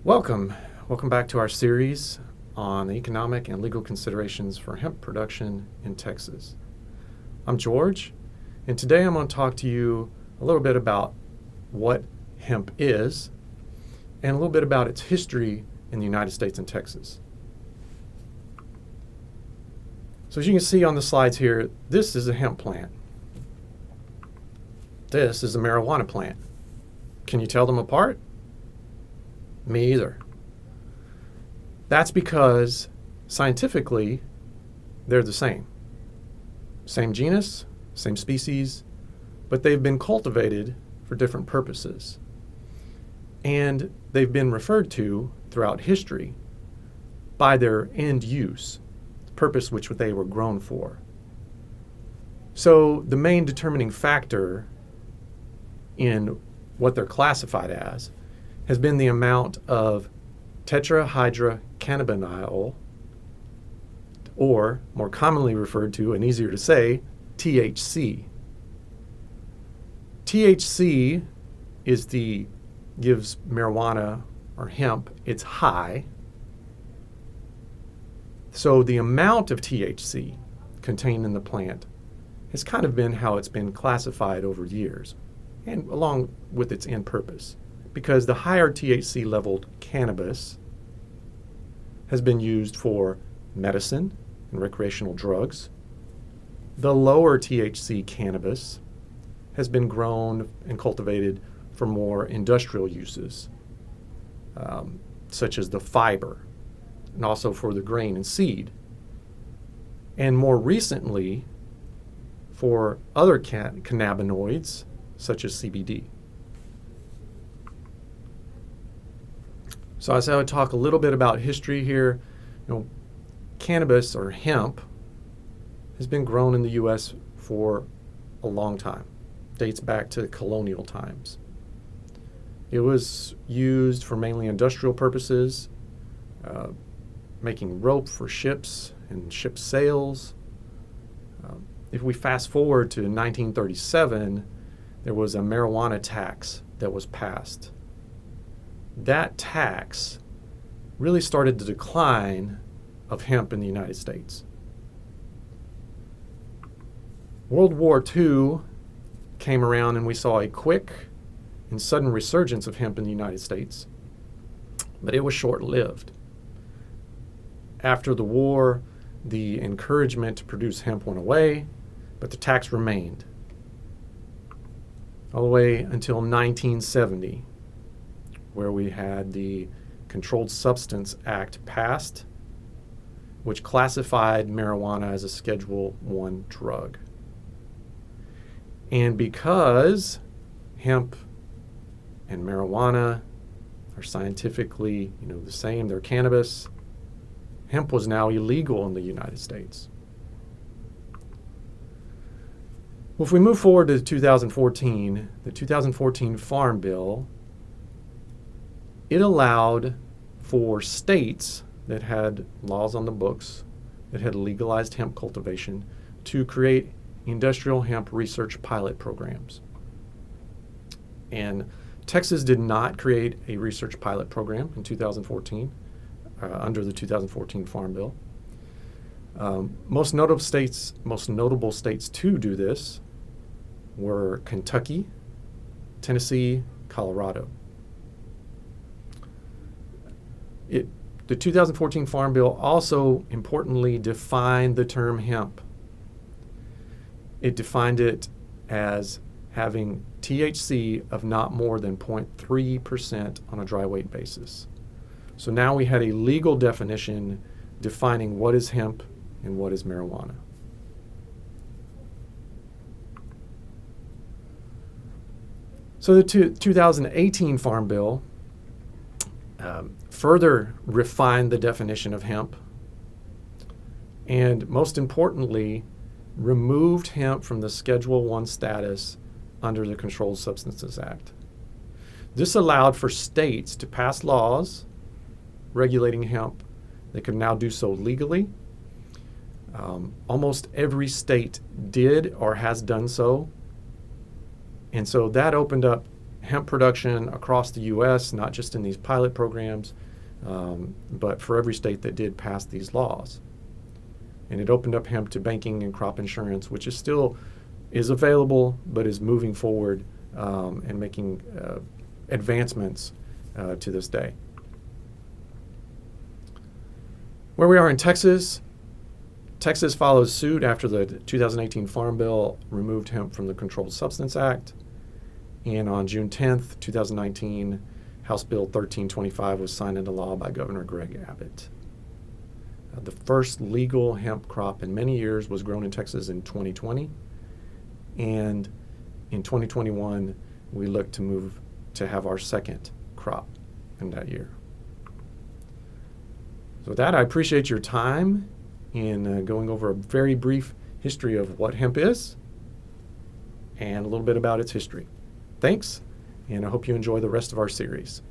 Welcome back to our series on the economic and legal considerations for hemp production in Texas. I'm George, and today I'm going to talk to you a little bit about what hemp is and a little bit about its history in the United States and Texas. So as you can see on the slides here, this is a hemp plant. This is a marijuana plant. Can you tell them apart? Me either. That's because scientifically, they're the same. Same genus, same species, but they've been cultivated for different purposes. And they've been referred to throughout history by their end use, the purpose which they were grown for. So the main determining factor in what they're classified as has been the amount of tetrahydrocannabinol, or more commonly referred to and easier to say, THC. THC gives marijuana or hemp its high. So the amount of THC contained in the plant has kind of been how it's been classified over years, and along with its end purpose. Because the higher THC leveled cannabis has been used for medicine and recreational drugs. The lower THC cannabis has been grown and cultivated for more industrial uses, such as the fiber, and also for the grain and seed. And more recently, for other cannabinoids, such as CBD. So as I would talk a little bit about history here, cannabis or hemp has been grown in the U.S. for a long time. Dates back to colonial times. It was used for mainly industrial purposes, making rope for ships and ship sails. If we fast forward to 1937, there was a marijuana tax that was passed. That tax really started the decline of hemp in the United States. World War II came around and we saw a quick and sudden resurgence of hemp in the United States, but it was short-lived. After the war, the encouragement to produce hemp went away, but the tax remained all the way until 1970. Where we had the Controlled Substance Act passed, which classified marijuana as a Schedule I drug. And because hemp and marijuana are scientifically, the same, they're cannabis, hemp was now illegal in the United States. Well, if we move forward to 2014, the 2014 Farm Bill, it allowed for states that had laws on the books that had legalized hemp cultivation to create industrial hemp research pilot programs. And Texas did not create a research pilot program in 2014 under the 2014 Farm Bill. Most notable states to do this were Kentucky, Tennessee, Colorado. The 2014 Farm Bill also importantly defined the term hemp. It defined it as having THC of not more than 0.3% on a dry weight basis. So now we had a legal definition defining what is hemp and what is marijuana. So the 2018 Farm Bill further refined the definition of hemp, and most importantly, removed hemp from the Schedule I status under the Controlled Substances Act. This allowed for states to pass laws regulating hemp. They could now do so legally. Almost every state did or has done so, and so that opened up hemp production across the U.S., not just in these pilot programs, but for every state that did pass these laws. And it opened up hemp to banking and crop insurance, which is still available, but is moving forward and making advancements to this day. Where we are in Texas, Texas follows suit after the 2018 Farm Bill removed hemp from the Controlled Substance Act. And on June 10th, 2019, House Bill 1325 was signed into law by Governor Greg Abbott. The first legal hemp crop in many years was grown in Texas in 2020. And in 2021, we look to move to have our second crop in that year. So with that, I appreciate your time in going over a very brief history of what hemp is and a little bit about its history. Thanks, and I hope you enjoy the rest of our series.